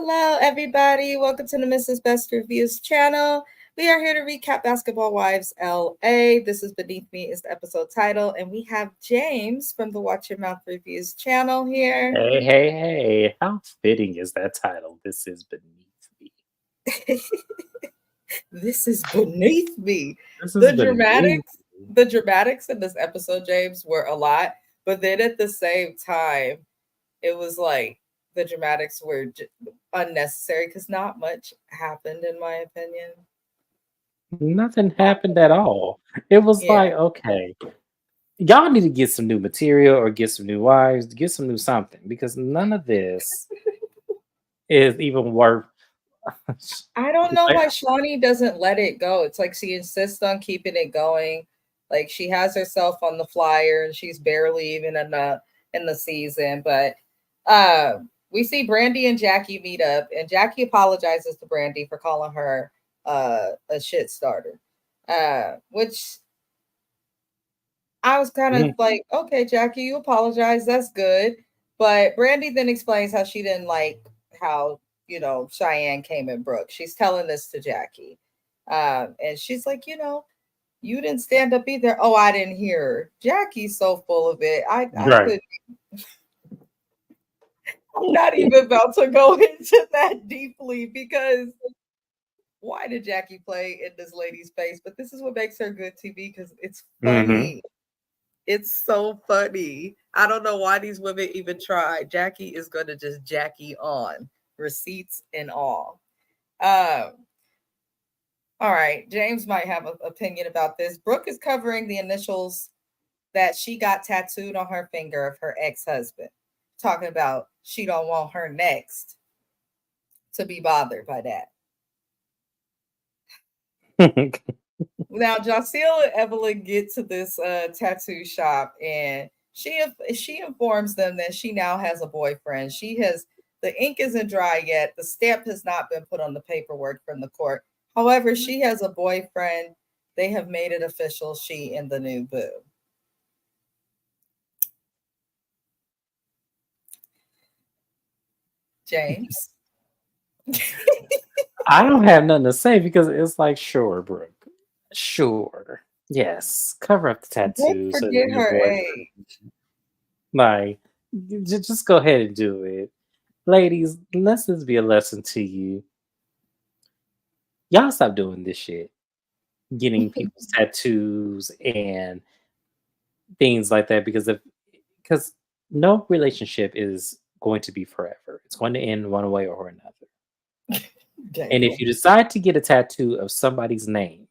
Hello, everybody. Welcome to the Mrs. Best Reviews channel. We are here to recap Basketball Wives LA. This is Beneath Me is the episode title, and we have James from the Watch Your Mouth Reviews channel here. Hey. How fitting is that title? This is Beneath Me. This is Beneath Me. This is The Beneath Me. dramatics in this episode, James, were a lot, but then at the same time, it was like the dramatics were unnecessary because not much happened, in my opinion. Nothing happened at all. It was Yeah. like, okay, y'all need to get some new material or get some new wives, get some new something, because none of this is even worth. I don't know Like, why Shawnee doesn't let it go. It's like she insists on keeping it going. Like she has herself on the flyer and she's barely even in the season. But we see Brandy and Jac'eil meet up, and Jac'eil apologizes to Brandy for calling her a shit starter. Which I was kind of mm, like, okay, Jackie, you apologize. That's good. But Brandy then explains how she didn't like how, Cheyenne came at Brooke. She's telling this to Jackie. And she's like, you didn't stand up either. Oh, I didn't hear her. Jackie's so full of it. I right. could I'm not even about to go into that deeply because why did Jackie play in this lady's face? But this is what makes her good TV because it's Mm-hmm. funny. It's so funny. I don't know why these women even try. Jackie is going to just Jackie on receipts and all. Um, all right. James might have an opinion about this. Brooke is covering the initials that she got tattooed on her finger of her ex-husband, talking about she don't want her next to be bothered by that. Now, Jac'eil and Evelyn get to this tattoo shop, and she informs them that she now has a boyfriend. The ink isn't dry yet. The stamp has not been put on the paperwork from the court. However, she has a boyfriend. They have made it official. She and the new boo. James. I don't have nothing to say because it's like, sure, Brooke. Sure. Yes. Cover up the Brooke tattoos so forget your her boyfriend. age. Like, just go ahead and do it. Ladies, let's this be a lesson to you. Y'all stop doing this shit. Getting people's tattoos and things like that because no relationship is going to be forever. It's going to end one way or another. And if Damn. you decide to get a tattoo of somebody's name,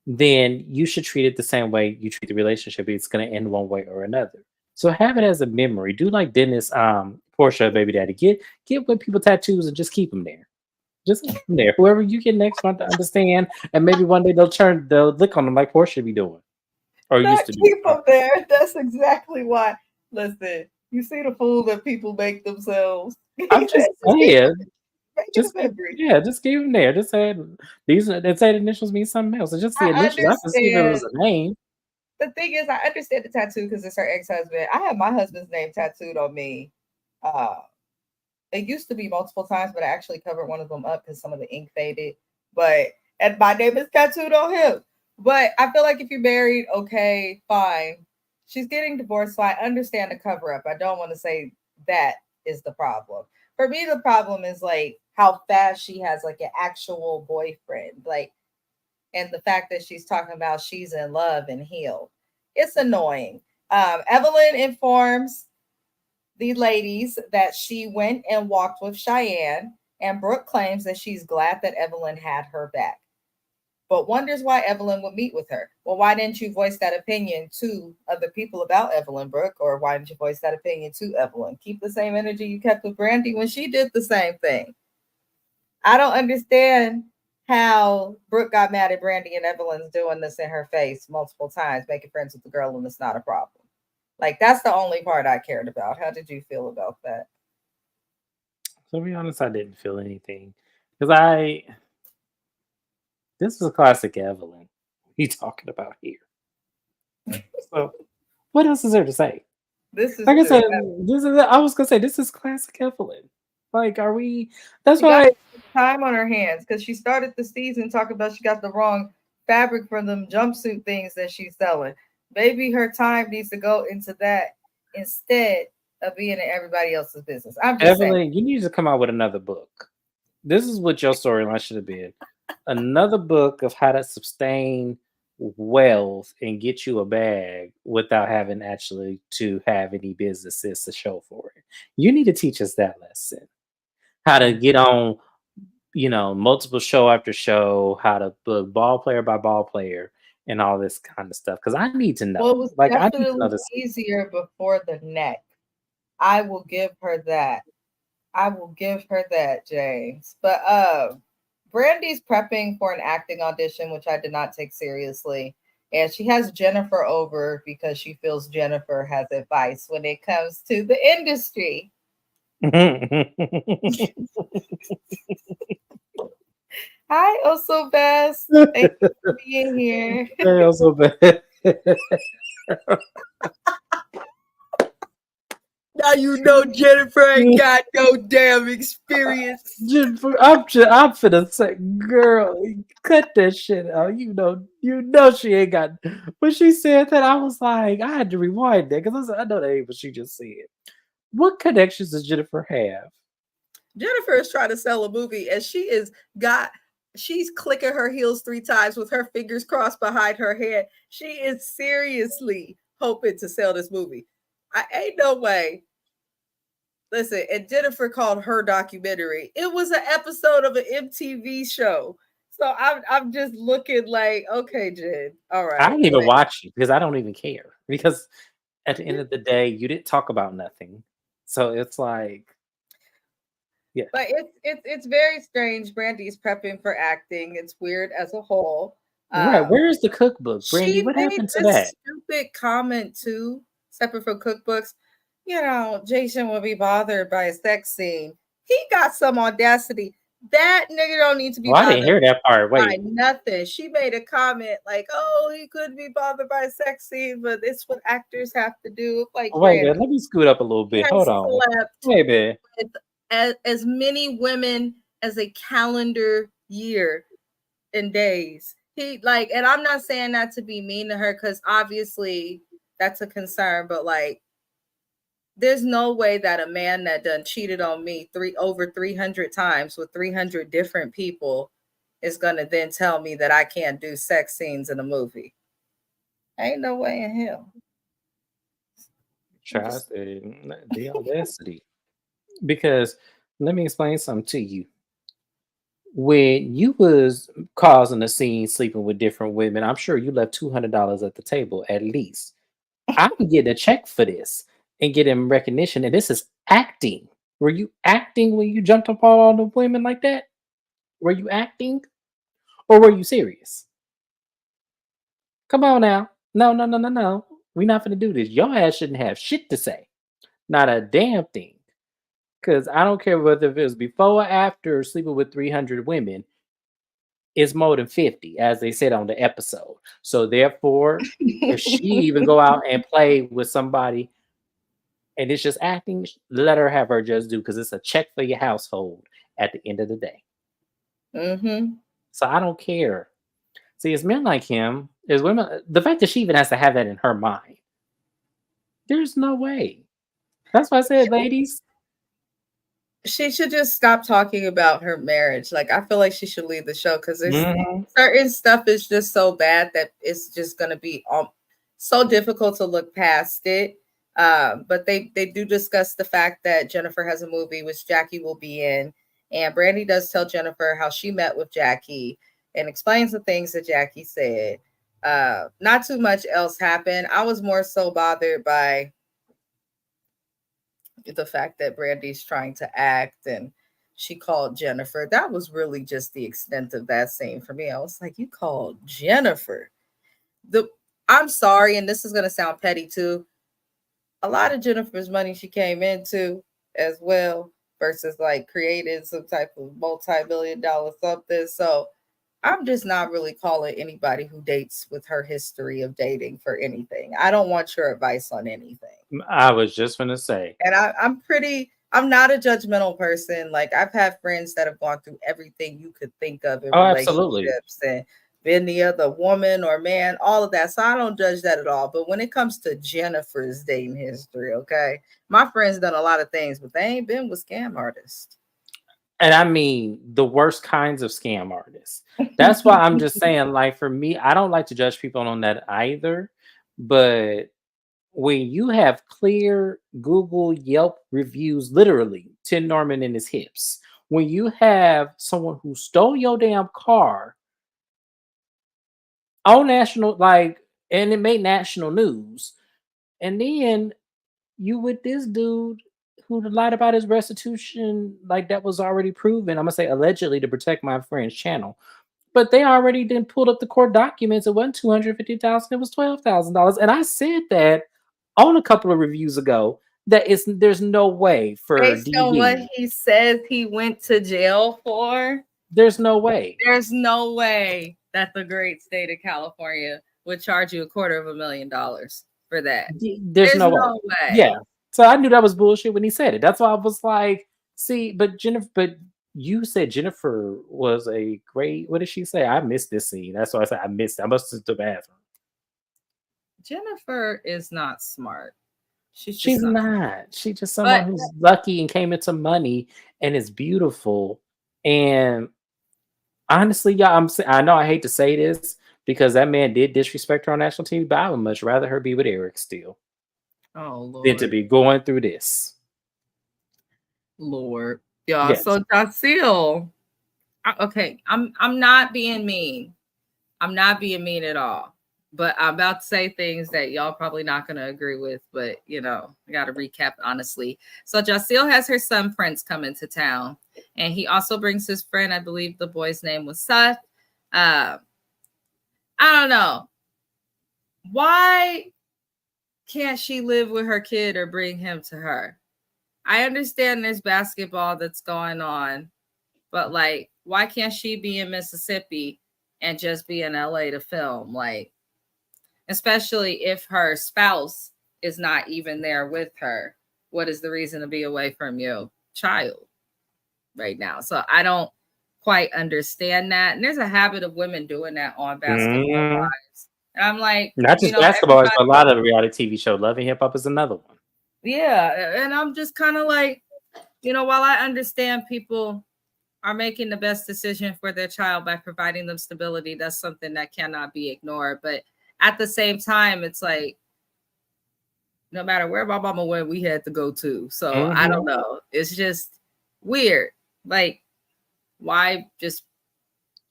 then you should treat it the same way you treat the relationship. It's going to end one way or another. So have it as a memory. Do like Dennis, Portia, baby daddy. Get with people tattoos and just keep them there. Just keep them there. Whoever you get next month to understand, and maybe one day they'll lick on them like Portia be doing or Not used to be. keep them there. That's exactly why. Listen, you see the fool that people make themselves. I'm just Just saying. make it a Just keep, memory. yeah, just keep them there. Just say these. They say the initials mean something else. It's just the I initials. I can see if it understand. was a name. The thing is, I understand the tattoo because it's her ex-husband. I have my husband's name tattooed on me. Uh, it used to be multiple times, but I actually covered one of them up because some of the ink faded. But and my name is tattooed on him. But I feel like if you're married, okay, fine. She's getting divorced, so I understand the cover up. I don't want to say that is the problem. For me, the problem is like how fast she has like an actual boyfriend. Like and the fact that she's talking about she's in love and healed. It's annoying. Evelyn informs the ladies that she went and walked with Cheyenne, and Brooke claims that she's glad that Evelyn had her back, but wonders why Evelyn would meet with her. Well, why didn't you voice that opinion to other people about Evelyn, Brooke? Or why didn't you voice that opinion to Evelyn? Keep the same energy you kept with Brandy when she did the same thing. I don't understand how Brooke got mad at Brandy and Evelyn's doing this in her face multiple times, making friends with the girl, and it's not a problem. Like that's the only part I cared about. How did you feel about that? To be honest, I didn't feel anything because I. This was a classic Evelyn. We talking about here. So what else is there to say? This is Like I true. said, this is. I was gonna say this is classic Evelyn. Like, are we? That's She got why. time on her hands because she started the season talking about she got the wrong fabric for them jumpsuit things that she's selling. Maybe her time needs to go into that instead of being in everybody else's business. I'm just saying. Evelyn, you need to come out with another book. This is what your storyline should have been. Another book of how to sustain wealth and get you a bag without having actually to have any businesses to show for it. You need to teach us that lesson. How to get on, multiple show after show, how to book ball player by ball player and all this kind of stuff. Because I need to Well, it know. was Like, I need to definitely know this. easier before the neck. I will give her that. I will give her that, James. But Brandy's prepping for an acting audition, which I did not take seriously. And she has Jennifer over because she feels Jennifer has advice when it comes to the industry. Hi, also best. Thank you for being here. They're so bad. Now you know Jennifer ain't got no damn experience. Jennifer, I'm finna say, girl, cut that shit out. You know she ain't got. When she said that, I was like, I had to rewind that because I know that ain't what she just said. What connections does Jennifer have? Jennifer is trying to sell a movie, and she's clicking her heels 3 times with her fingers crossed behind her head. She is seriously hoping to sell this movie. I ain't no way. Listen, and Jennifer called her documentary. It was an episode of an MTV show. So I'm just looking like, okay, Jen. All right. I didn't even watch it because I don't even care. Because at the end of the day, you didn't talk about nothing. So it's like, yeah. But it's very strange. Brandy's prepping for acting. It's weird as a whole. Right. Where's the cookbook, Brandy? She What made happened to this that? stupid comment too, separate from cookbooks. Jason will be bothered by a sex scene. He got some audacity. That nigga don't need to be Well, I bothered didn't hear that part. by Wait. nothing. She made a comment like, "Oh, he could be bothered by a sex scene, but it's what actors have to do." Like, Wait, Brandy, let me scoot up a little he bit. has Hold on. slept Wait, man. with as many women as a calendar year in days. And I'm not saying that to be mean to her because obviously that's a concern, but like, there's no way that a man that done cheated on me over 300 times with 300 different people is gonna then tell me that I can't do sex scenes in a movie. Ain't no way in hell. Tries the audacity. Because let me explain something to you. When you was causing a scene sleeping with different women, I'm sure you left $200 at the table at least. I'm getting a check for this and getting recognition. And this is acting. Were you acting when you jumped up on all the women like that? Were you acting? Or were you serious? Come on now. No, no, no, no, no. We're not gonna do this. Your ass shouldn't have shit to say. Not a damn thing. Because I don't care whether it was before or after sleeping with 300 women, it's more than 50, as they said on the episode. So therefore, if she even go out and play with somebody and it's just acting, let her just do, because it's a check for your household at the end of the day. Mm-hmm. So I don't care. See, it's men like him, is women. The fact that she even has to have that in her mind, there's no way. That's why I said, ladies, She should just stop talking about her marriage. Like, I feel like she should leave the show because there's Mhm. certain stuff is just so bad that it's just going to be so difficult to look past it. But they do discuss the fact that Jennifer has a movie which Jac'eil will be in, and Brandy does tell Jennifer how she met with Jac'eil and explains the things that Jac'eil said. Not too much else happened. I was more so bothered by the fact that Brandy's trying to act and she called Jennifer. That was really just the extent of that scene for me. I was like, you called Jennifer. I'm sorry, and this is gonna sound petty too. A lot of Jennifer's money she came into as well versus like creating some type of multi-million-dollar something. So I'm just not really calling anybody who dates with her history of dating for anything. I don't want your advice on anything. I was just gonna say. And I'm I'm not a judgmental person. Like I've had friends that have gone through everything you could think of in Oh, absolutely. relationships and been the other woman or man, all of that. So I don't judge that at all. But when it comes to Jennifer's dating history, okay, my friends done a lot of things, but they ain't been with scam artists. And I mean the worst kinds of scam artists. That's why I'm just saying, like, for me, I don't like to judge people on that either. But when you have clear Google Yelp reviews, literally Tim Norman in his hips, when you have someone who stole your damn car on national, like, and it made national news, and then you with this dude who lied about his restitution, like that was already proven. I'm gonna say allegedly to protect my friend's channel, but they already then pulled up the court documents. It wasn't 250,000; it was $12,000. And I said that on a couple of reviews ago that there's no way for Based on what DV. he says he went to jail for, There's no way. there's no way that the great state of California would charge you $250,000 for that. There's There's no way. no way. Yeah. So I knew that was bullshit when he said it. That's why I was like, see, but Jennifer, but you said Jennifer was a great, what did she say? I missed this scene. That's why I said I missed it. I must have the bathroom. Jennifer is not smart. She's just She's not. not. She's just But someone who's lucky and came into money and is beautiful. And honestly, y'all, I know I hate to say this because that man did disrespect her on national TV, but I would much rather her be with Eric still oh than to Lord, be going through this. Lord, yeah. Yes. So Jac'eil, okay, I'm not being mean. I'm not being mean at all. But I'm about to say things that y'all probably not going to agree with. But you know, I got to recap honestly. So Jac'eil has her son Prince come into town, and he also brings his friend. I believe the boy's name was Seth. I don't know why can't she live with her kid or bring him to her? I understand there's basketball that's going on, but like, why can't she be in Mississippi and just be in LA to film? Like, especially if her spouse is not even there with her. What is the reason to be away from your child right now? So I don't quite understand that. And there's a habit of women doing that on Basketball Mm. Wives. And I'm like, Not you just know, basketball, it's everybody, a lot of reality TV show. Love and Hip Hop is another one. yeah. And I'm just kind of like, you know, while I understand people are making the best decision for their child by providing them stability, that's something that cannot be ignored. But at the same time, it's like, no matter where my mama went, we had to go to. So I don't know. It's just weird. Like, why just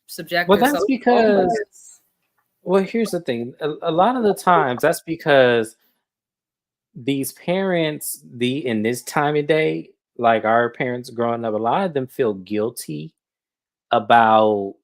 subject Well, that's yourself to all of because, this? well, here's the thing. A lot of the times, that's because these parents, in this time of day, like our parents growing up, a lot of them feel guilty about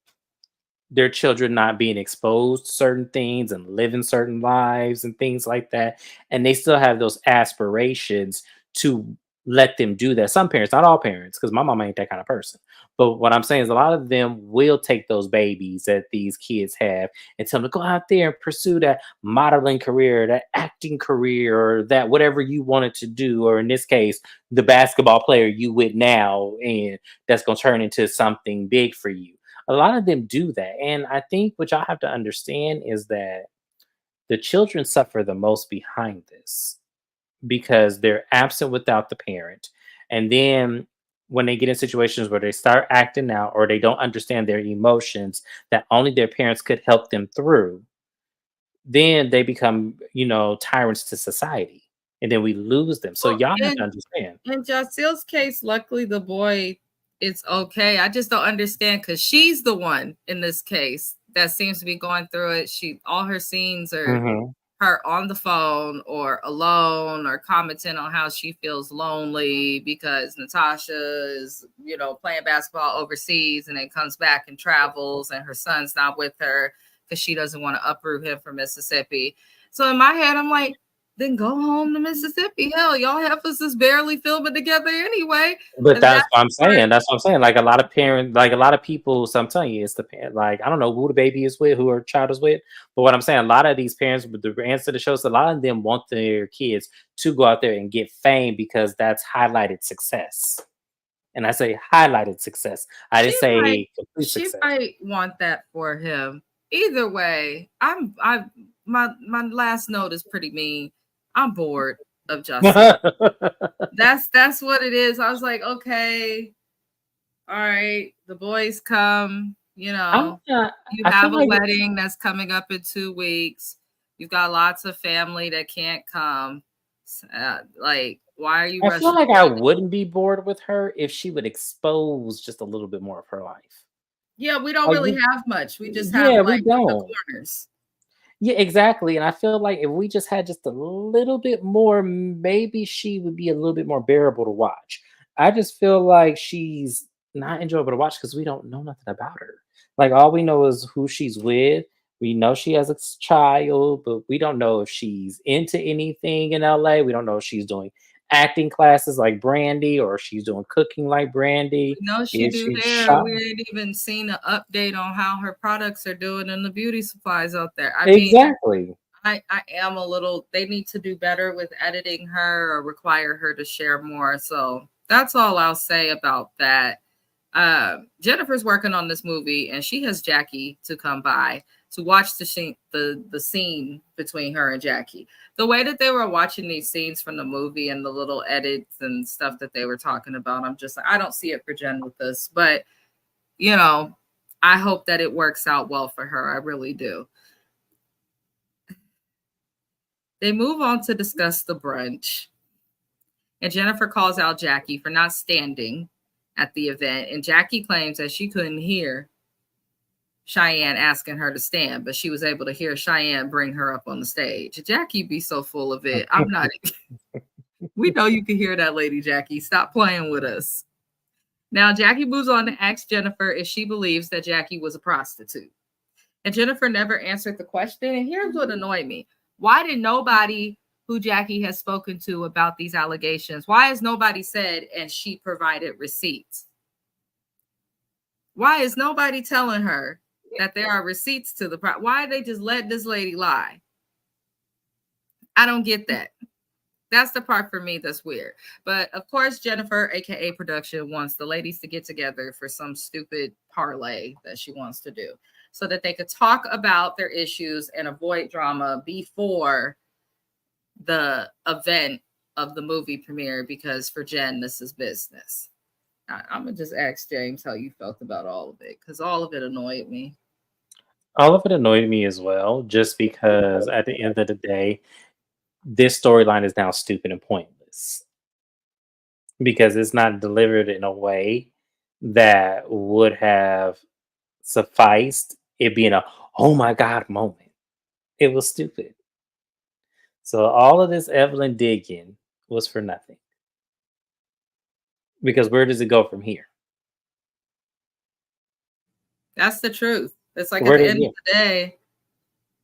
their children not being exposed to certain things and living certain lives and things like that. And they still have those aspirations to let them do that. Some parents, not all parents, because my mom ain't that kind of person. But what I'm saying is a lot of them will take those babies that these kids have and tell them to go out there and pursue that modeling career, that acting career, or that whatever you wanted to do, or in this case, the basketball player you with now, and that's gonna turn into something big for you. A lot of them do that. And I think what y'all have to understand is that the children suffer the most behind this because they're absent without the parent. And then when they get in situations where they start acting out or they don't understand their emotions that only their parents could help them through, then they become, tyrants to society. And then we lose them. So Well, y'all have to understand. in Jacil's case, luckily the boy it's okay. I just don't understand because she's the one in this case that seems to be going through it. All her scenes are Mhm. her on the phone or alone or commenting on how she feels lonely because Natasha is, playing basketball overseas and then comes back and travels and her son's not with her because she doesn't want to uproot him from Mississippi. So in my head, I'm like, then go home to Mississippi. Hell, y'all heifers is barely filming together anyway. But And that's what I'm where saying. That's what I'm saying. Like a lot of parents, like a lot of people. So I'm telling you, it's the parent. Like I don't know who the baby is with, who her child is with. But what I'm saying, a lot of these parents, with the answer to the shows, a lot of them want their kids to go out there and get fame because that's highlighted success. And I say highlighted success. I didn't say complete she success. might want that for him. Either way, my last note is pretty mean. I'm bored of Jac'eil. That's what it is. I was like, okay, all right, the boys come, you know, you I feel have a like wedding that's coming up in 2 weeks. You've got lots of family that can't come. Like, why are you I feel rushing? like I wouldn't be bored with her if she would expose just a little bit more of her life. Yeah, we don't Like really have much. We just have yeah, we like the don't. corners. Yeah, exactly. And I feel like if we just had just a little bit more, maybe she would be a little bit more bearable to watch. I just feel like she's not enjoyable to watch because we don't know nothing about her. Like all we know is who she's with. We know she has a child, but we don't know if she's into anything in LA. We don't know if she's doing acting classes like Brandy or if she's doing cooking like Brandy. No, she If do she's hair. shop We ain't even seen an update on how her products are doing in the beauty supplies out there. I mean, exactly. I am a little, they need to do better with editing her or require her to share more. So that's all I'll say about that. Jennifer's working on this movie and she has Jac'eil to come by to watch the scene between her and Jac'eil. The way that they were watching these scenes from the movie and the little edits and stuff that they were talking about, I'm just like, I don't see it for Jen with this, but you know, I hope that it works out well for her. I really do. They move on to discuss the brunch. And Jennifer calls out Jac'eil for not standing at the event. And Jac'eil claims that she couldn't hear Cheyenne asking her to stand, but she was able to hear Cheyenne bring her up on the stage. Jac'eil be so full of it. I'm not. We know you can hear that, Lady Jac'eil. Stop playing with us. Now, Jac'eil moves on to ask Jennifer if she believes that Jac'eil was a prostitute. And Jennifer never answered the question. And here's what annoyed me. Why did nobody who Jac'eil has spoken to about these allegations, why has nobody said and she provided receipts? Why is nobody telling her that there are receipts to the why are they just letting this lady lie? I don't get that. That's the part for me that's weird. But of course, Jennifer, aka production, wants the ladies to get together for some stupid parlay that she wants to do so that they could talk about their issues and avoid drama before the event of the movie premiere, because for Jen, this is business. I'm gonna just ask James how you felt about all of it, because all of it annoyed me. All of it annoyed me as well, just because at the end of the day, this storyline is now stupid and pointless because it's not delivered in a way that would have sufficed it being a oh my god moment. It was stupid. So all of this Evelyn digging was for nothing. Because where does it go from here? That's the truth. It's like at Where the does end of it the day,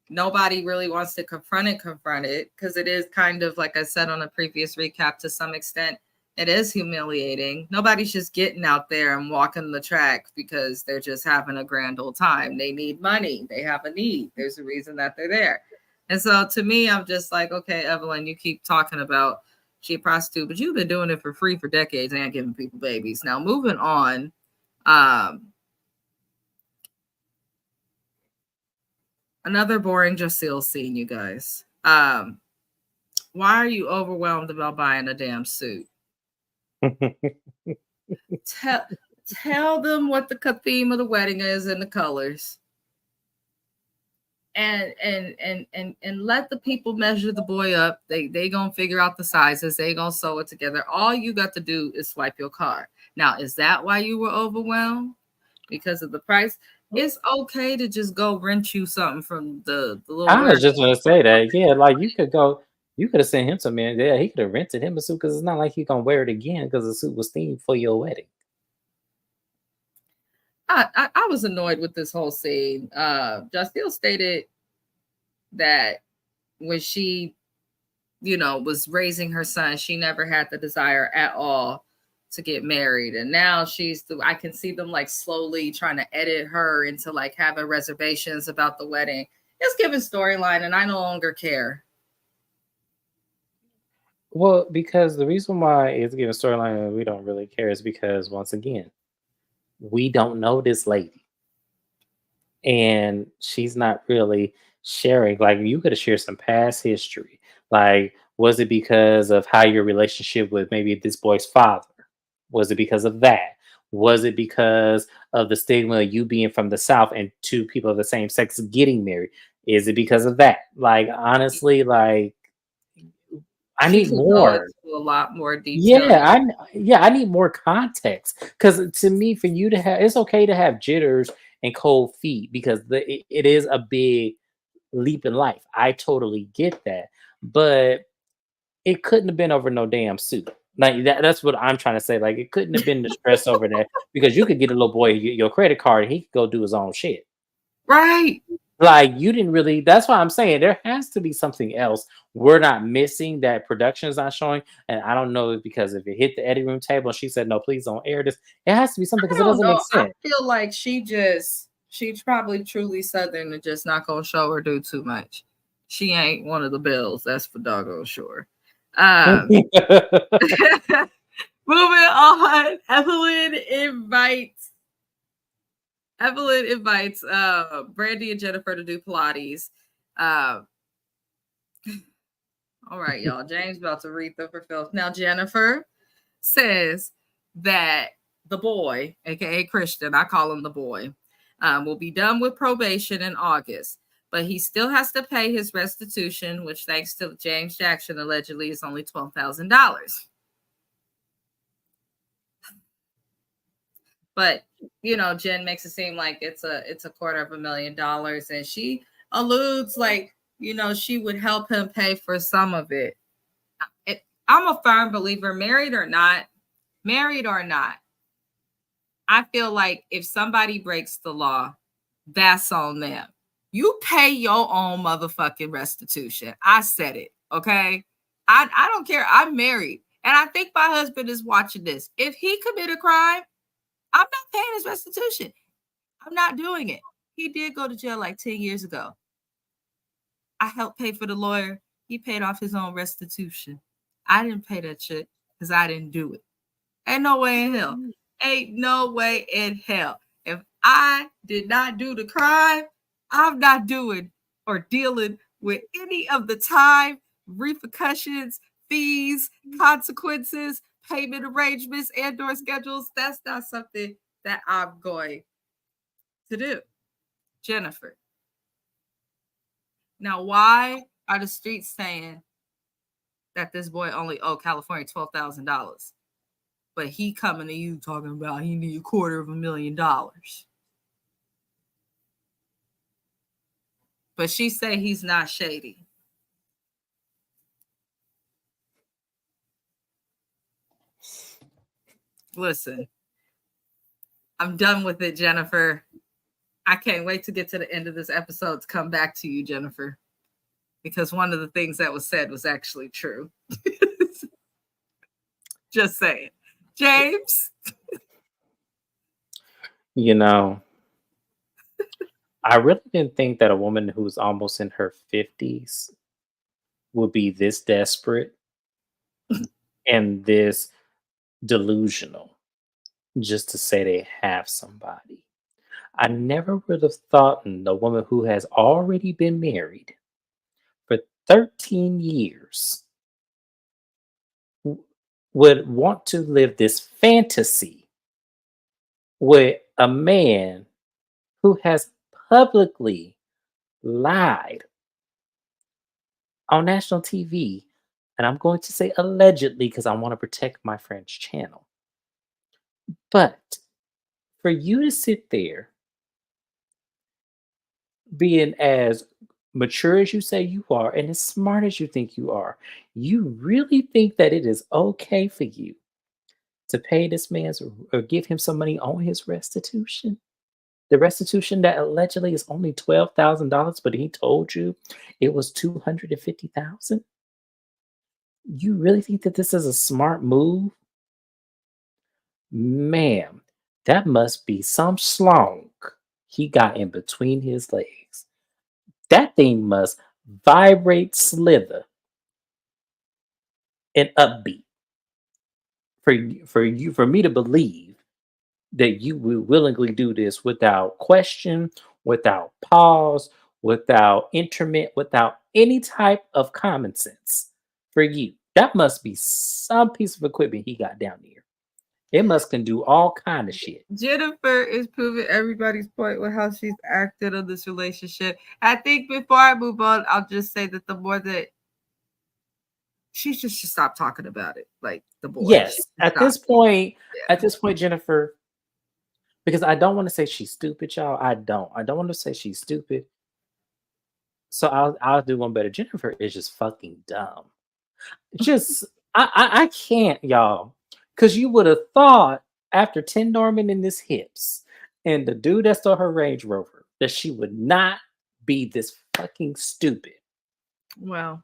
nobody really wants to confront it because it is kind of, like I said on a previous recap, to some extent, it is humiliating. Nobody's just getting out there and walking the track because they're just having a grand old time. They need money. They have a need. There's a reason that they're there. And so to me, I'm just like, okay, Evelyn, you keep talking about she a prostitute, but you've been doing it for free for decades and giving people babies. Now, moving on. Another boring Jac'eil scene, you guys. Why are you overwhelmed about buying a damn suit? Tell them what the theme of the wedding is and the colors. And let the people measure the boy up. They gonna figure out the sizes. They gonna sew it together. All you got to do is swipe your card. Now, is that why you were overwhelmed? Because of the price? It's okay to just go rent you something from the little I was warehouse. just gonna say that. Yeah, like you could have sent him some man. Yeah, he could have rented him a suit because it's not like he's gonna wear it again because the suit was themed for your wedding. I was annoyed with this whole scene. Jac'eil stated that when she was raising her son. She never had the desire at all to get married. And now I can see them like slowly trying to edit her into like having reservations about the wedding. It's giving storyline, and I no longer care. Well, because the reason why it's giving storyline and we don't really care is because once again, we don't know this lady. And she's not really sharing. Like you could have shared some past history. Like, was it because of how your relationship with maybe this boy's father? Was it because of that? Was it because of the stigma of you being from the South and two people of the same sex getting married? Is it because of that? Like, honestly, like, I She need could go more. into a lot more detail. Yeah, I need more context because to me, for you to have, it's okay to have jitters and cold feet because it is a big leap in life. I totally get that, but it couldn't have been over no damn suit. Like that's what I'm trying to say. Like it couldn't have been the stress over that because you could get a little boy your credit card and he could go do his own shit. Right. Like you didn't really. That's why I'm saying there has to be something else we're not missing that production is not showing. And I don't know if because if it hit the editing room table and she said no, please don't air this. It has to be something because I it don't doesn't know. make I sense. feel like she's probably truly Southern and just not gonna show or do too much. She ain't one of the Bills, that's for doggone sure. Moving on, Evelyn invites Brandy and Jennifer to do Pilates. All right, y'all. James about to read them for filth. Now, Jennifer says that the boy, aka Christian, I call him the boy, will be done with probation in August, but he still has to pay his restitution, which, thanks to James Jackson, allegedly is only $12,000. But Jen makes it seem like it's a $250,000, and she alludes like she would help him pay for some of it. I'm a firm believer, married or not, I feel like if somebody breaks the law, that's on them. You pay your own motherfucking restitution. I said it, okay? I don't care. I'm married, and I think my husband is watching this. If he commit a crime, I'm not paying his restitution. I'm not doing it. He did go to jail like 10 years ago. I helped pay for the lawyer. He paid off his own restitution. I didn't pay that shit because I didn't do it. Ain't no way in hell. Ain't no way in hell. If I did not do the crime, I'm not doing or dealing with any of the time, repercussions, fees, consequences, payment arrangements, and/or schedules. That's not something that I'm going to do. Jennifer. Now, why are the streets saying that this boy only owed California $12,000? But he coming to you talking about he need $250,000. But she say he's not shady. Listen, I'm done with it, Jennifer. I can't wait to get to the end of this episode to come back to you, Jennifer, because one of the things that was said was actually true. Just saying. James? I really didn't think that a woman who's almost in her 50s would be this desperate and this delusional just to say they have somebody. I never would have thought the woman who has already been married for 13 years would want to live this fantasy with a man who has publicly lied on national TV. And I'm going to say allegedly because I want to protect my friend's channel. But for you to sit there being as mature as you say you are and as smart as you think you are, you really think that it is okay for you to pay this man's or give him some money on his restitution? The restitution that allegedly is only $12,000, but he told you it was $250,000. You really think that this is a smart move? Ma'am, that must be some slong he got in between his legs. That thing must vibrate, slither, and upbeat for me to believe that you will willingly do this without question, without pause, without interment, without any type of common sense. For you, that must be some piece of equipment he got down there. It must can do all kind of shit. Jennifer is proving everybody's point with how she's acted on this relationship. I think before I move on, I'll just say that the more that she just should stop talking about it, like the boy. She Yes, should stop. at this point, Jennifer, because I don't want to say she's stupid, y'all. I don't want to say she's stupid. So I'll do one better. Jennifer is just fucking dumb. Just I can't, y'all. Cause you would have thought after 10 Norman in his hips and the dude that stole her Range Rover that she would not be this fucking stupid. Well,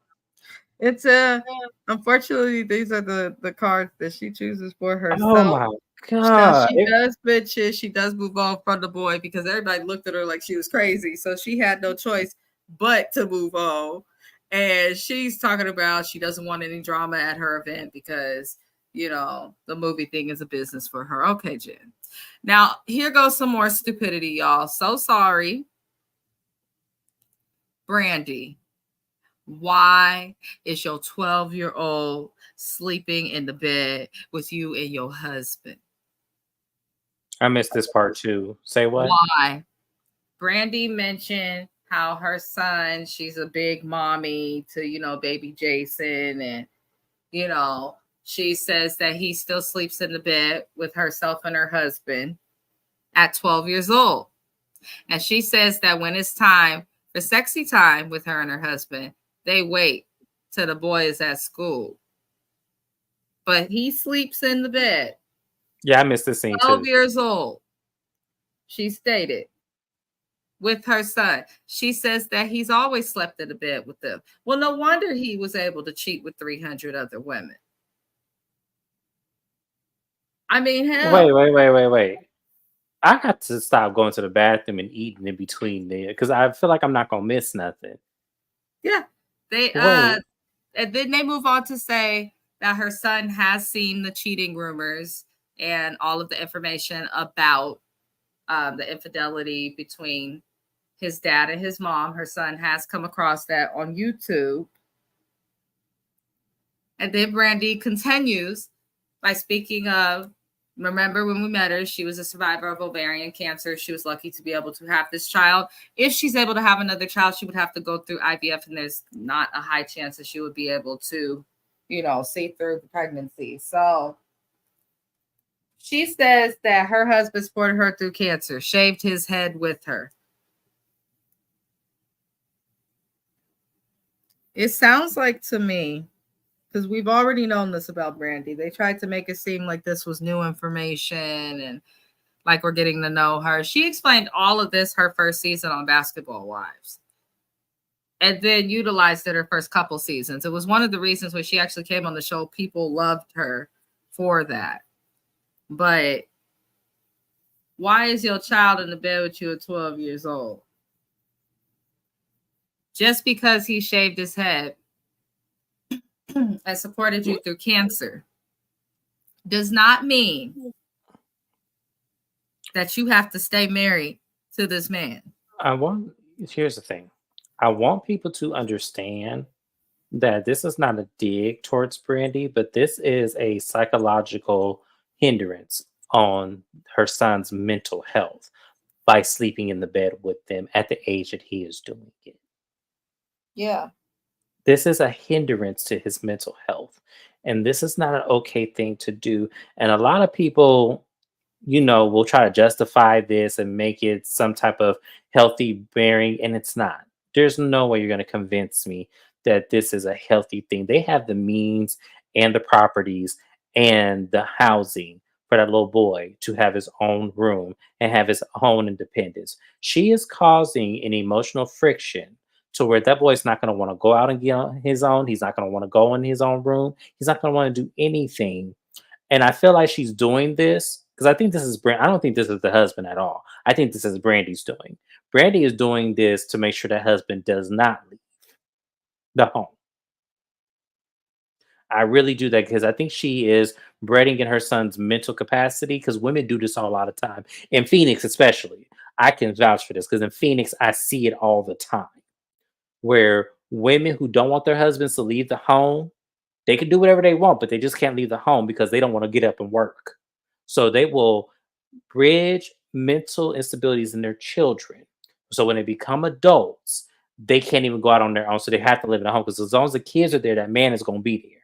it's a unfortunately these are the cards that she chooses for Oh herself. my Now god. she does bitches. She does move on from the boy because everybody looked at her like she was crazy. So she had no choice but to move on. And she's talking about she doesn't want any drama at her event because, the movie thing is a business for her. Okay, Jen. Now, here goes some more stupidity, y'all. So sorry. Brandy, why is your 12-year-old sleeping in the bed with you and your husband? I missed this part too. Say what? Why? Brandy mentioned how her son, she's a big mommy to, baby Jason. And, she says that he still sleeps in the bed with herself and her husband at 12 years old. And she says that when it's time for sexy time with her and her husband, they wait till the boy is at school. But he sleeps in the bed, Yeah, I missed this scene 12 too. years old, she stated, with her son. She says that he's always slept in the bed with them. Well, no wonder he was able to cheat with 300 other women. I mean, hell. Wait. I got to stop going to the bathroom and eating in between there because I feel like I'm not gonna miss nothing. Yeah. They Wait, and then they move on to say that her son has seen the cheating rumors and all of the information about the infidelity between his dad and his mom. Her son has come across that on YouTube. And then Brandy continues by speaking of, remember when we met her, she was a survivor of ovarian cancer. She was lucky to be able to have this child. If she's able to have another child, she would have to go through IVF, and there's not a high chance that she would be able to, see through the pregnancy. So she says that her husband supported her through cancer, shaved his head with her. It sounds like to me, because we've already known this about Brandy. They tried to make it seem like this was new information and like we're getting to know her. She explained all of this her first season on Basketball Wives and then utilized it her first couple seasons. It was one of the reasons when she actually came on the show, people loved her for that. But why is your child in the bed with you at 12 years old? Just because he shaved his head and supported you through cancer does not mean that you have to stay married to this man. I want. Here's the thing. I want people to understand that this is not a dig towards Brandy, but this is a psychological hindrance on her son's mental health by sleeping in the bed with them at the age that he is doing it. Yeah. This is a hindrance to his mental health. And this is not an okay thing to do. And a lot of people, will try to justify this and make it some type of healthy bearing, and it's not. There's no way you're going to convince me that this is a healthy thing. They have the means and the properties and the housing for that little boy to have his own room and have his own independence. She is causing an emotional friction to where that boy's not going to want to go out and get on his own. He's not going to want to go in his own room. He's not going to want to do anything. And I feel like she's doing this because I think this is Brand. I don't think this is the husband at all. I think this is Brandy's doing. Brandy is doing this to make sure that husband does not leave the home. I really do that because I think she is breeding in her son's mental capacity because women do this all a lot of time. In Phoenix, especially. I can vouch for this because in Phoenix, I see it all the time where women who don't want their husbands to leave the home, they can do whatever they want, but they just can't leave the home because they don't want to get up and work. So they will bridge mental instabilities in their children. So when they become adults, they can't even go out on their own. So they have to live in a home because as long as the kids are there, that man is going to be there.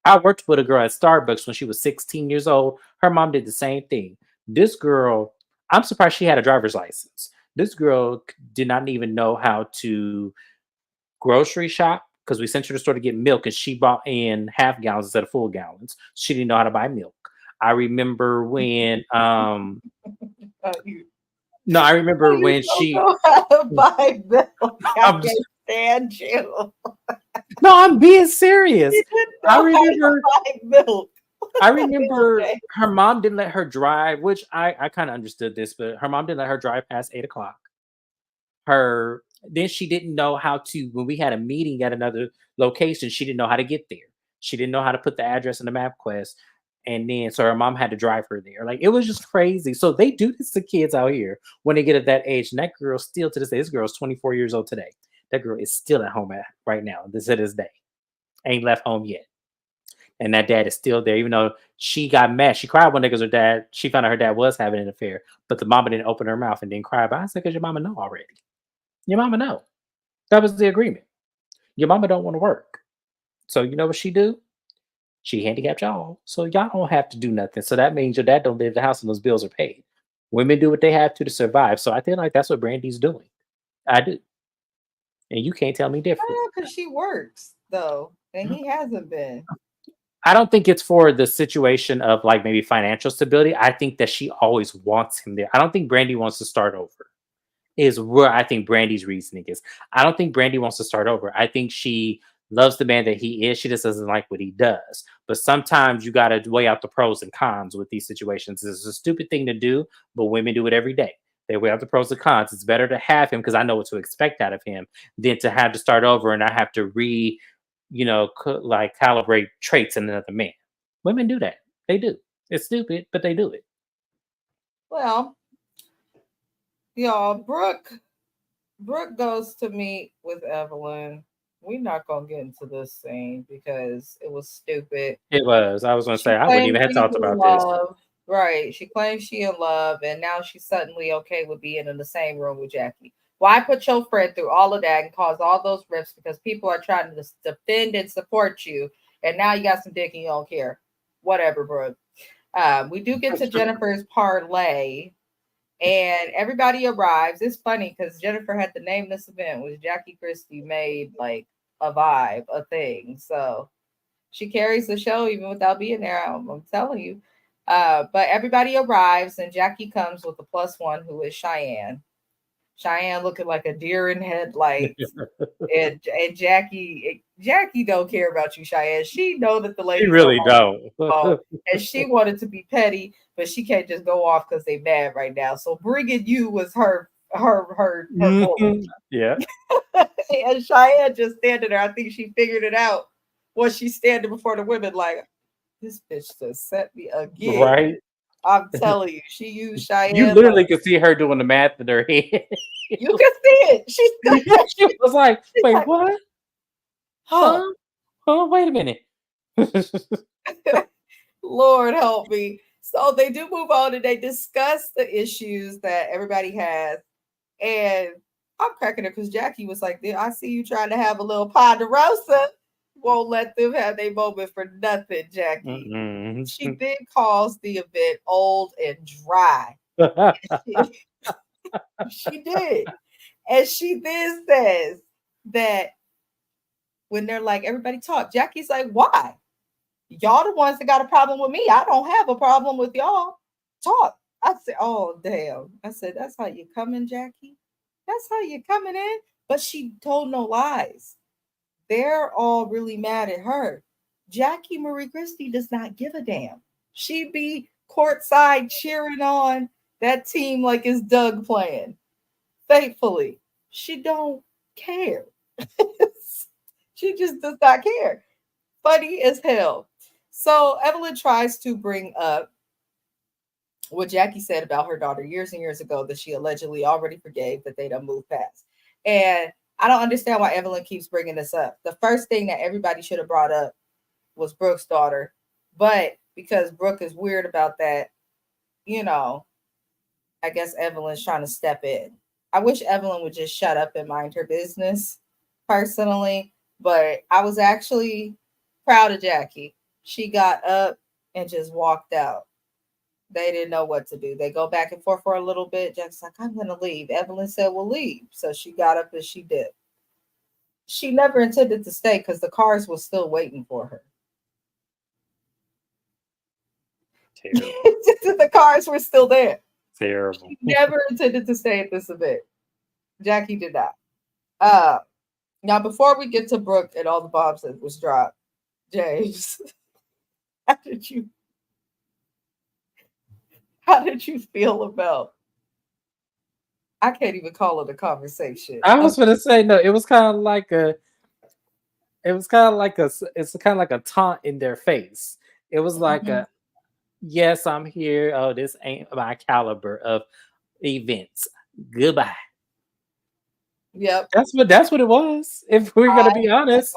I worked with a girl at Starbucks when she was 16 years old. Her mom did the same thing. This girl, I'm surprised she had a driver's license. This girl did not even know how to grocery shop because we sent her to the store to get milk and she bought in half gallons instead of full gallons. She didn't know how to buy milk. I remember when no, I remember when she know how to buy milk. I I'm, can't stand you. no, I'm being serious. You didn't I know how remember to buy milk. I remember her mom didn't let her drive, which I kind of understood this, but her mom didn't let her drive past 8 o'clock. Then she didn't know how to, when we had a meeting at another location, she didn't know how to get there. She didn't know how to put the address in the MapQuest. And then so her mom had to drive her there. Like it was just crazy. So they do this to kids out here when they get at that age. And that girl still to this day, this girl's 24 years old today. That girl is still at home right now, to this day. Ain't left home yet. And that dad is still there, even though she got mad. She cried one day because her dad, she found out her dad was having an affair, but the mama didn't open her mouth and didn't cry about it. I said, because your mama know already. Your mama know. That was the agreement. Your mama don't want to work. So you know what she do? She handicapped y'all. So y'all don't have to do nothing. So that means your dad don't live in the house and those bills are paid. Women do what they have to survive. So I feel like that's what Brandy's doing. I do. And you can't tell me different. Because she works, though, and he hasn't been. I don't think it's for the situation of like maybe financial stability. I think that she always wants him there. I don't think Brandy wants to start over. Is where I think Brandy's reasoning is. I don't think Brandy wants to start over. I think she loves the man that he is. She just doesn't like what he does. But sometimes you got to weigh out the pros and cons with these situations. It's a stupid thing to do, but women do it every day. They weigh out the pros and cons. It's better to have him because I know what to expect out of him than to have to start over and I have to like calibrate traits in another man. Women do that. They do. It's stupid, but they do it. Well, y'all, Brooke goes to meet with Evelyn. We're not gonna get into this scene because it was stupid. It was. I was gonna say I wouldn't even have talked about this. Right. She claims she in love, and now she's suddenly okay with being in the same room with Jac'eil. Why put your friend through all of that and cause all those rifts because people are trying to defend and support you, and now you got some dick and you don't care. Whatever, Brooke. We do get to Jennifer's parlay. And everybody arrives. It's funny because Jennifer had to name this event, which Jackie Christie made like a vibe, a thing. So she carries the show even without being there. I'm telling you. But everybody arrives, and Jackie comes with the +1, who is Cheyenne. Cheyenne looking like a deer in headlights. and Jackie don't care about you, Cheyenne. She know that the ladies She really don't. and she wanted to be petty, but she can't just go off because they mad right now. So bringing you was her Yeah. And Cheyenne just standing there. I think she figured it out once she's standing before the women like, this bitch just set me again. Right. I'm telling you, she used Cheyenne. You literally could see her doing the math in her head. You can see it. She was like, wait, like, what? Huh? Wait a minute. Lord help me. So they do move on and they discuss the issues that everybody has. And I'm cracking it because Jackie was like, I see you trying to have a little ponderosa. Won't let them have their moment for nothing, Jackie. Mm-mm. She then calls the event old and dry. She did. And she then says that when they're like, everybody talk, Jackie's like, why? Y'all the ones that got a problem with me. I don't have a problem with y'all. Talk. I said, oh, damn. I said, that's how you coming, Jackie? That's how you coming in? but she told no lies. They're all really mad at her. Jackie Marie Christie does not give a damn. She be courtside cheering on that team like it's Doug playing. Faithfully. She don't care. She just does not care. Funny as hell. So Evelyn tries to bring up what Jackie said about her daughter years and years ago that she allegedly already forgave, that they done moved past. And I don't understand why Evelyn keeps bringing this up. The first thing that everybody should have brought up was Brooke's daughter. But because Brooke is weird about that, you know, I guess Evelyn's trying to step in. I wish Evelyn would just shut up and mind her business personally. But I was actually proud of Jackie. She got up and just walked out. They didn't know what to do. They go back and forth for a little bit. Jack's like, I'm going to leave. Evelyn said, we'll leave. So she got up and she did. She never intended to stay because the cars were still waiting for her. The cars were still there. Terrible. She never intended to stay at this event. Jackie did not. Now, before we get to Brooke and all the bombs that was dropped, James, how did you feel about? I can't even call it a conversation. I was gonna say no. It was kind of like a. It's kind of like a taunt in their face. It was like a, yes, I'm here. Oh, this ain't my caliber of events. Goodbye. Yep. That's what it was. If we're gonna be honest.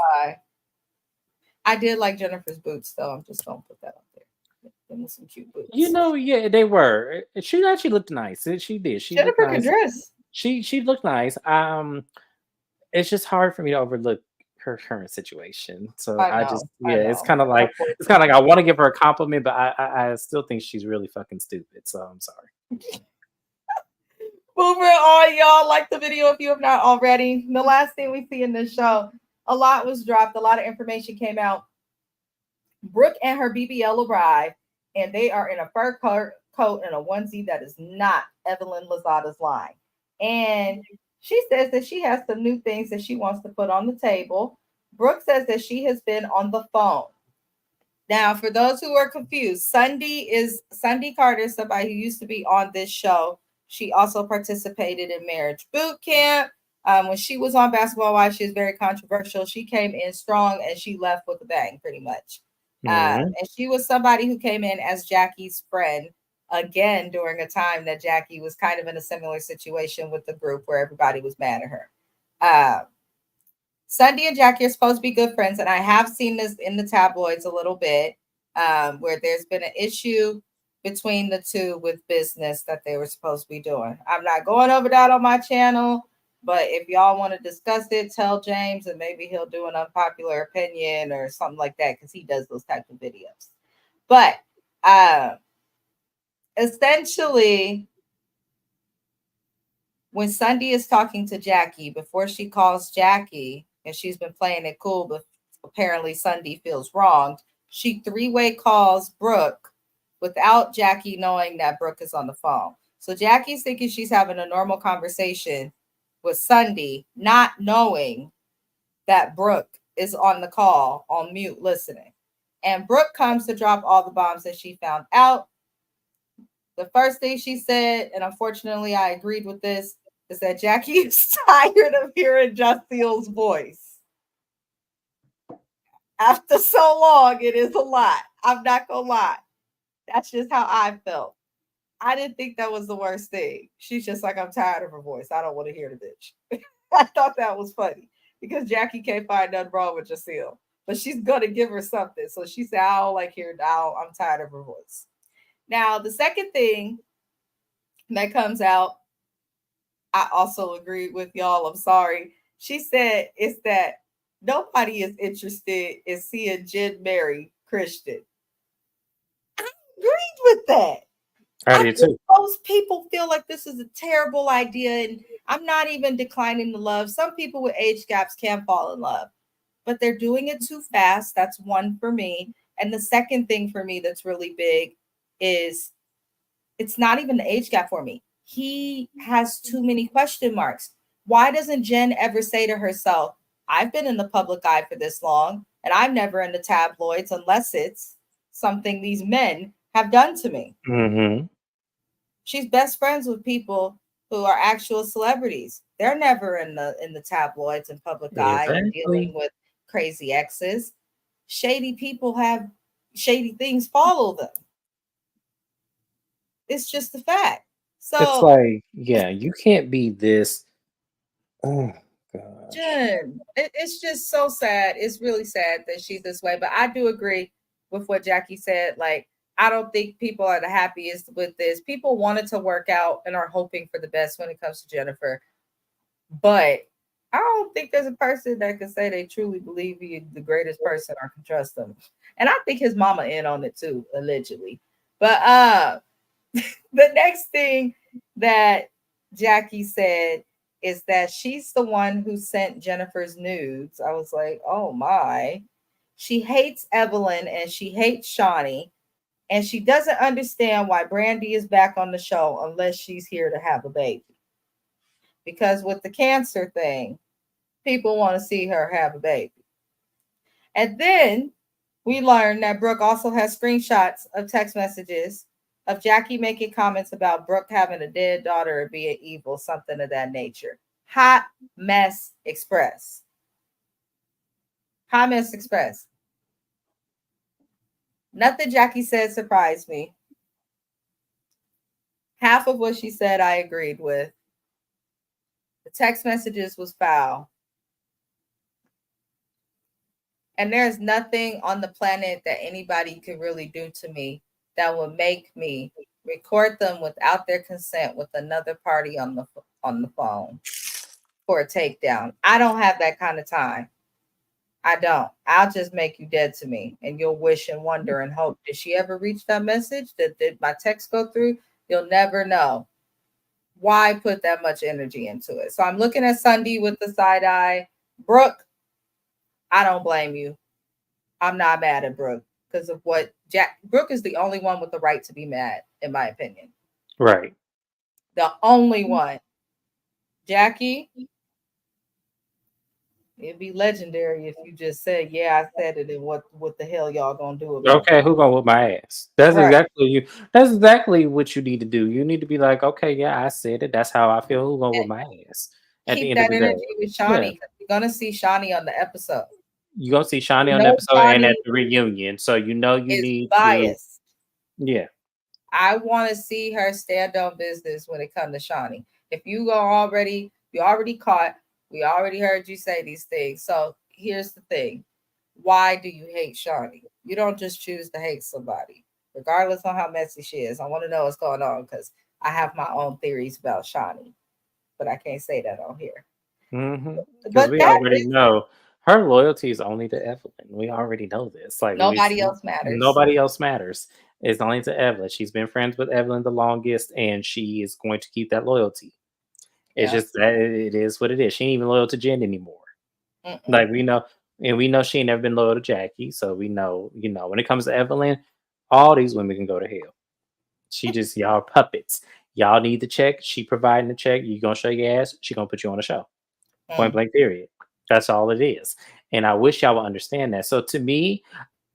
I did like Jennifer's boots, though. I'm just gonna put that up there. Them were some cute boots. Yeah, they were. She actually looked nice. She did. Jennifer could dress. She looked nice. It's just hard for me to overlook her current situation. So it's kind of like I want to give her a compliment, but I still think she's really fucking stupid. So I'm sorry. Moving on, y'all. Like the video if you have not already. The last thing we see in this show, a lot was dropped. A lot of information came out. Brooke and her BBL arrive, and they are in a fur coat and a onesie that is not Evelyn Lozada's line. And she says that she has some new things that she wants to put on the table. Brooke says that she has been on the phone. Now, for those who are confused, Sunday Carter, somebody who used to be on this show. She also participated in Marriage Boot Camp. When she was on Basketball Wives, she was very controversial. She came in strong and she left with a bang, pretty much. And she was somebody who came in as Jackie's friend, again, during a time that Jackie was kind of in a similar situation with the group where everybody was mad at her. Sunday and Jackie are supposed to be good friends, and I have seen this in the tabloids a little bit, where there's been an issue between the two with business that they were supposed to be doing. I'm not going over that on my channel, but if y'all want to discuss it, tell James, and maybe he'll do an unpopular opinion or something like that, because he does those types of videos. But essentially, when Sunday is talking to Jackie, before she calls Jackie, and she's been playing it cool, but apparently Sunday feels wronged, she three-way calls Brooke without Jackie knowing that Brooke is on the phone. So Jackie's thinking she's having a normal conversation with Sunday, not knowing that Brooke is on the call on mute listening. And Brooke comes to drop all the bombs that she found out. The first thing she said, and unfortunately I agreed with this, is that Jackie is tired of hearing Jac'eil's voice. After so long, it is a lot. I'm not gonna lie. That's just how I felt. I didn't think that was the worst thing. She's just like, I'm tired of her voice. I don't want to hear the bitch. I thought that was funny because Jackie can't find nothing wrong with Jac'eil, but she's gonna give her something. So she said, I don't like hearing now. I'm tired of her voice. Now, the second thing that comes out, I also agreed with y'all. I'm sorry. She said it's that nobody is interested in seeing Jen marry Christian. I agreed with that. I did too. Most people feel like this is a terrible idea, and I'm not even declining the love. Some people with age gaps can fall in love, but they're doing it too fast. That's one for me. And the second thing for me that's really big is it's not even the age gap for me. He has too many question marks. Why doesn't Jen ever say to herself, I've been in the public eye for this long, and I'm never in the tabloids unless it's something these men have done to me. Mm-hmm. She's best friends with people who are actual celebrities. They're never in the tabloids and public eye and dealing Exactly. with crazy exes. Shady people have shady things follow them. It's just a fact. It's So, like, yeah, you can't be this. Oh gosh. Jen, it's just so sad. It's really sad that she's this way. But I do agree with what Jackie said. Like, I don't think people are the happiest with this. People wanted to work out and are hoping for the best when it comes to Jennifer. But I don't think there's a person that can say they truly believe he's the greatest person or can trust him. And I think his mama in on it too, allegedly. But the next thing that Jackie said is that she's the one who sent Jennifer's nudes. I was like, oh my. She hates Evelyn and she hates Shawnee. And she doesn't understand why Brandy is back on the show unless she's here to have a baby. Because with the cancer thing, people want to see her have a baby. And then we learned that Brooke also has screenshots of text messages of Jackie making comments about Brooke having a dead daughter or being evil, something of that nature. Hot mess express. Hot mess express. Nothing Jackie said surprised me. Half of what she said I agreed with. The text messages was foul. And there's nothing on the planet that anybody could really do to me that would make me record them without their consent with another party on the phone for a takedown. I don't have that kind of time. I don't. I'll just make you dead to me, and you'll wish and wonder and hope. Did she ever reach that message? Did my text go through? You'll never know. Why put that much energy into it? So I'm looking at Sunday with the side eye. Brooke, I don't blame you. I'm not mad at Brooke because of what Brooke is the only one with the right to be mad, in my opinion. Right. The only one. Jackie, it'd be legendary if you just said, "Yeah, I said it," and what the hell y'all gonna do about Okay, who gonna whip my ass? it? Right. That's exactly what you need to do. You need to be like, okay, yeah, I said it. That's how I feel. Who gonna whip And my ass? At the keep end of that the day. energy with Yeah. Shawnee because we're gonna see Shawnee on the episode. You gonna see Shawnee We on the know episode and at Shawnee the reunion. So you know you is need to, biased. yeah. I want to see her stand on business when it comes to Shawnee. If you already caught, we already heard you say these things. So here's the thing. Why do you hate Shawnee? You don't just choose to hate somebody, regardless on how messy she is. I want to know what's going on because I have my own theories about Shawnee, but I can't say that on here. Because But we that already is know her loyalty is only to Evelyn. We already know this. Like nobody else matters. nobody else matters. It's only to Evelyn. She's been friends with Evelyn the longest, and she is going to keep that loyalty. It's Yeah. just that it is what it is. She ain't even loyal to Jen anymore. Mm-mm. Like we know, and we know she ain't never been loyal to Jackie. So we know, when it comes to Evelyn, all these women can go to hell. She just y'all puppets. Y'all need the check. She providing the check. You gonna show your ass. She gonna put you on a show. Point Mm. blank. Period. That's all it is. And I wish y'all would understand that. So to me,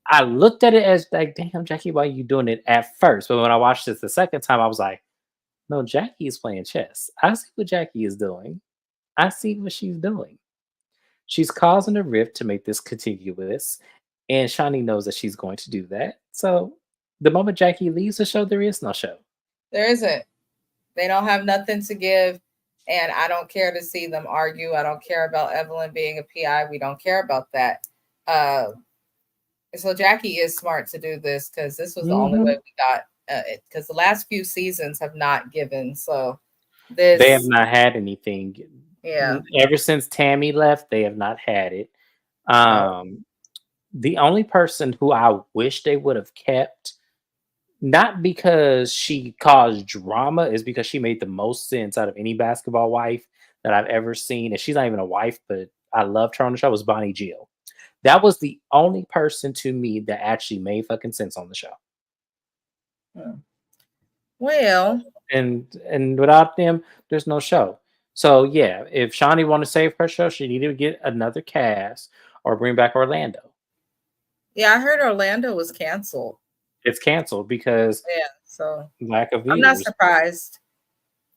I looked at it as like, damn, Jackie, why are you doing it at first? But when I watched this the second time, I was like, no, Jackie is playing chess. I see what Jackie is doing. I see what she's doing. She's causing a rift to make this continuous, and Shawnee knows that she's going to do that. So the moment Jackie leaves the show, there is no show. There isn't. They don't have nothing to give. And I don't care to see them argue. I don't care about Evelyn being a PI. We don't care about that. Uh, so Jackie is smart to do this because this was the only way Mhm. we got it. Because the last few seasons have not given. So They have this, not had anything. yeah, Ever since Tammy left, they have not had it. no. Um, the only person who I wish they would have kept, not because she caused drama, is because she made the most sense out of any basketball wife that I've ever seen. And she's not even a wife, but I loved her on the show, was Bonnie Jill. That was the only person to me that actually made fucking sense on the show. Hmm. Well, And without them, there's no show. So yeah, if Shawnee want to save her show, she need to get another cast or bring back Orlando. Yeah, I heard Orlando was canceled. It's canceled because Yeah, so lack of I'm not viewers. surprised.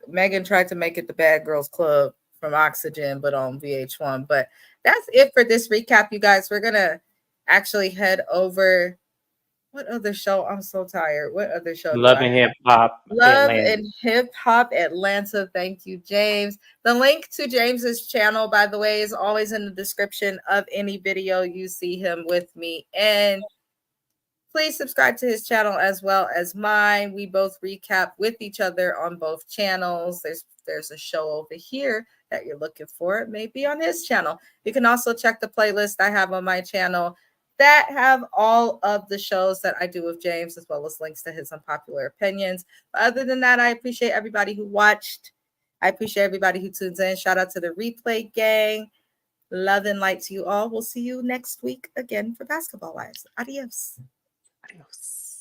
Megan tried to make it the Bad Girls Club from Oxygen, but on VH1. But that's it for this recap, you guys. We're gonna actually head over. What other show? I'm so tired. What other show do Love I and have? Hip Hop Love Atlanta. and Hip Hop Atlanta. Thank you, James. The link to James's channel, by the way, is always in the description of any video you see him with me. And please subscribe to his channel as well as mine. We both recap with each other on both channels. There's a show over here that you're looking for. It may be on his channel. You can also check the playlist I have on my channel that have all of the shows that I do with James, as well as links to his unpopular opinions. But other than that, I appreciate everybody who watched. I appreciate everybody who tunes in. Shout out to the replay gang. Love and light to you all. We'll see you next week again for Basketball Wives. Adios. Adios.